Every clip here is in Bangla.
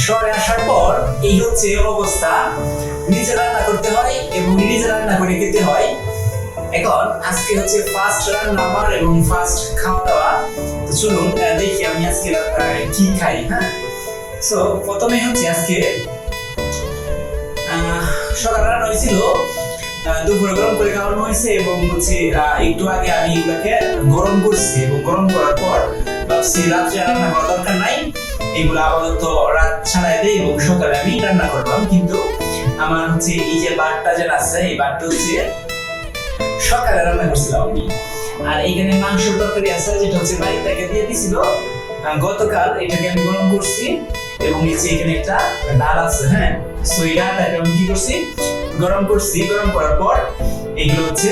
শহরে আসার পর এই হচ্ছে অবস্থা, নিজে রান্না করতে হয় এবং নিজে রান্না করে খেতে হয়। এখন আজকে হচ্ছে ফার্স্ট রান্না আমার এবং ফার্স্ট খাওয়া দাওয়া। তো চলুন দেখি আমি আজকে কি খাই। হ্যাঁ, সো প্রথমে হচ্ছে আজকে সকালে রান্না হয়েছিল, দুপুরে গরম করে খাওয়ানো হয়েছে এবং হচ্ছে একটু আগে আমি এগুলাকে গরম করছি এবং গরম করার পর ভাবছি রাত্রে রান্না করার দরকার নাই, এগুলো আপাতত রাত ছাড়াই দেয় এবং সকালে আমি রান্না করলাম। কিন্তু আমার হচ্ছে এই যে বাটটা যেটা আছে, এই বাটটা হচ্ছে সকালে রান্না করছিলাম আমি। আর এখানে মাংসের তরকারি আছে যেটা হচ্ছে বাড়ি থেকে দিয়ে দিছিল গতকাল, এটাকে আমি গরম করছি এবং নিচে এখানে একটা ডাল আছে। হ্যাঁ, সো এই ডালটাকে আমি কি করছি, গরম করছি। গরম করার পর এগুলো হচ্ছে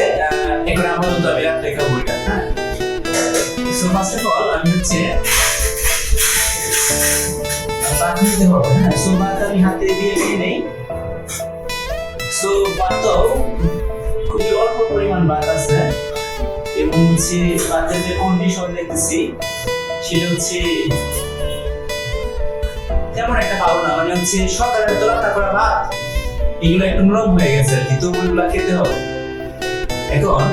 এখন আপাতত আমি রাত্রে খাবো এটা। হ্যাঁ, সো ফার্স্ট অফ অল আমি হচ্ছে ভাত নিতে হবে। হ্যাঁ, সো ভাত আমি হাতে দিয়ে নিয়ে নেই। সো ভাত তো খুবই অল্প পরিমাণ ভাত আছে এবং হচ্ছে ভাতের যে কন্ডিশন দেখতেছি সেটা হচ্ছে তেমন একটা ভালো না। মানে হচ্ছে সকালে তো রান্না করা ভাত, এগুলো একটু নরম হয়ে গেছে আর কি, তো ওইগুলো খেতে হবে। এখন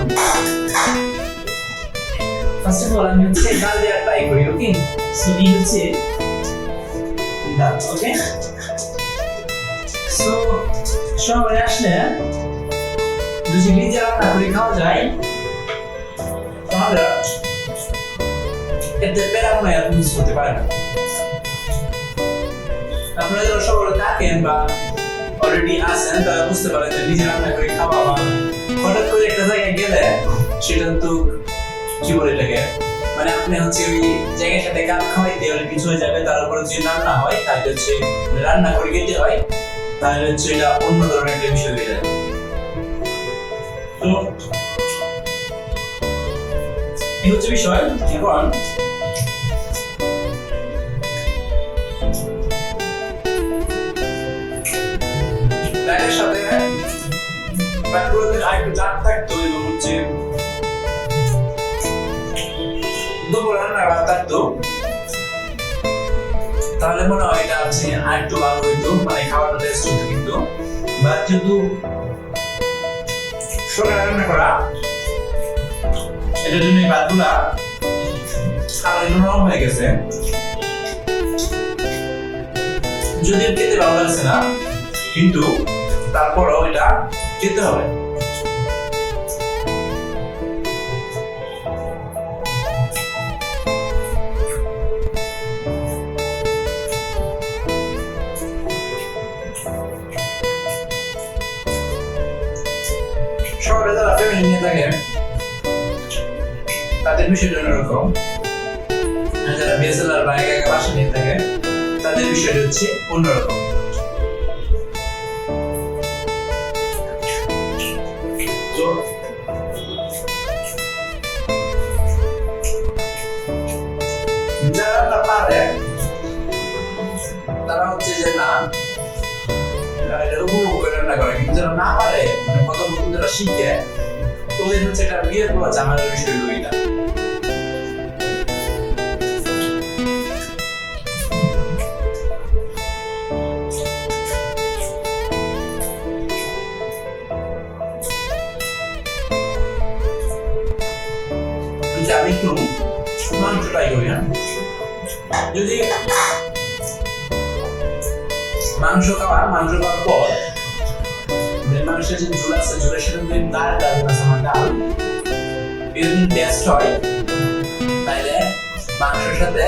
ফার্স্ট অফ অল আমি হচ্ছে ডাল দেওয়ার ট্রাই করি। ওকে, সো এই হচ্ছে ডাল। ওকে, সো শহরে আসলে যদি নিজে রান্না করে খাওয়া যায় তাহলে এতে প্যারা মনে হয় আপনি কিছু হতে পারে না। আপনারা যারা শহরে থাকেন বা অলরেডি আছেন তারা বুঝতে পারেন যে নিজে রান্না করে খাওয়া বা হঠাৎ করে একটা জায়গায় গেলে সেটা তো কি বলে এটাকে, মানে আপনি হচ্ছে ওই জায়গার সাথে কাপ খাওয়াইতে হলে কিছু হয়ে যাবে, তার উপরে যদি রান্না হয় তাহলে হচ্ছে রান্না করে খেতে হয়, তাহলে হচ্ছে এটা অন্য ধরনের একটা বিষয় হয়ে যায়। তো এই হচ্ছে বিষয়। এখন ডালের সাথে বাকিগুলোতে আরেকটু জাত থাকতো এবং হচ্ছে দুপুর রান্নার ভাত থাকতো, তাহলে মনে হয় এটা হচ্ছে আরেকটু ভালো হইতো, মানে খাবারটা টেস্ট হইতো। কিন্তু ভাত যেহেতু সকালে রান্না করা, এটার জন্য এই ভাতগুলা আরো নরম হয়ে গেছে, যদিও খেতে ভালো লাগছে না কিন্তু তারপরও এটা খেতে হবে। শহরে যারা ফ্যামিলি নিয়ে থাকে তাদের বিষয়টা অন্যরকম, যারা ব্যাচেলর বা একা একা বাসা নিয়ে থাকে তাদের বিষয়টা হচ্ছে অন্যরকম। যারা পারে তারা হচ্ছে যে না এটা উপভোগ করে রান্না করে, কিন্তু যারা না পারে মানে প্রথম প্রথম যারা শিখে ওদের হচ্ছে এটা বিয়ের পর ঝামেলার বিষয় ওইটা। আমি একটু মাংস ট্রাই করি। হ্যাঁ, যদি মাংস খাওয়ার পর মাংসের যে ঝোল আছে, ঝোলের সাথে যদি ডাল আছে, আমার ডাল যদি টেস্ট হয় তাহলে মাংসের সাথে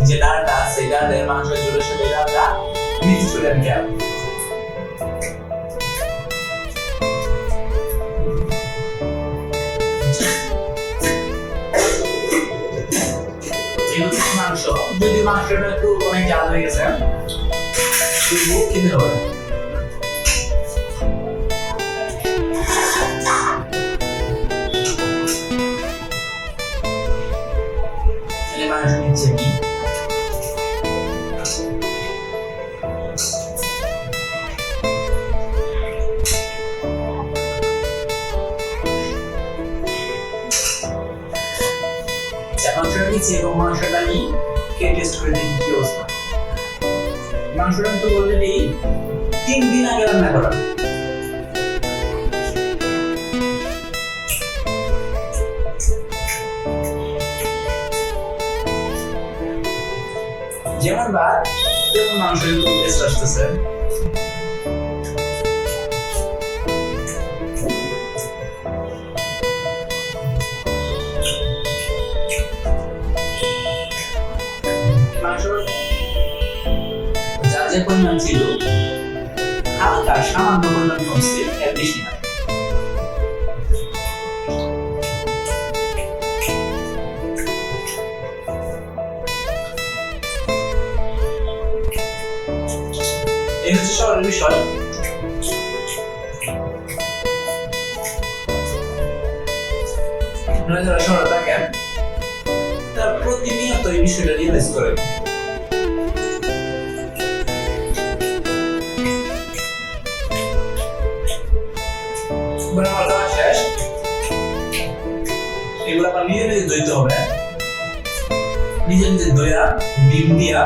যে ডালটা আছে এই ডালের মাংসের ঝোলের সাথে ডালটা মিক্স করে আমি খাবো। মাংস যদি মাংসটা একটু অনেক জাল হয়ে গেছে খেতে হবে। মাংস নিচ্ছে কি মাংসটা নিচ্ছে এবং মাংসটা আমি টেস্ট করে দেখি কি অবস্থা। মাংসটা তো অলরেডি 3 দিন আগে রান্না করা। যেমন ভাত তেমন মাংসের টেস্ট আসতেছে। মাংস যা যে পরিমাণ ছিল হালকা সামান্য পরিমাণ কমছে, এর বেশি না। এই হচ্ছে শহরের বিষয়। আপনারা যারা শহরে থাকেন তারা প্রতিনিয়ত এই বিষয়টা রিয়েলাইজ করেন। আমার খাওয়া শেষ, এগুলো আবার নিজে নিজে ধুইতে হবে। নিজে নিজে ধুইয়া ডিম দিয়া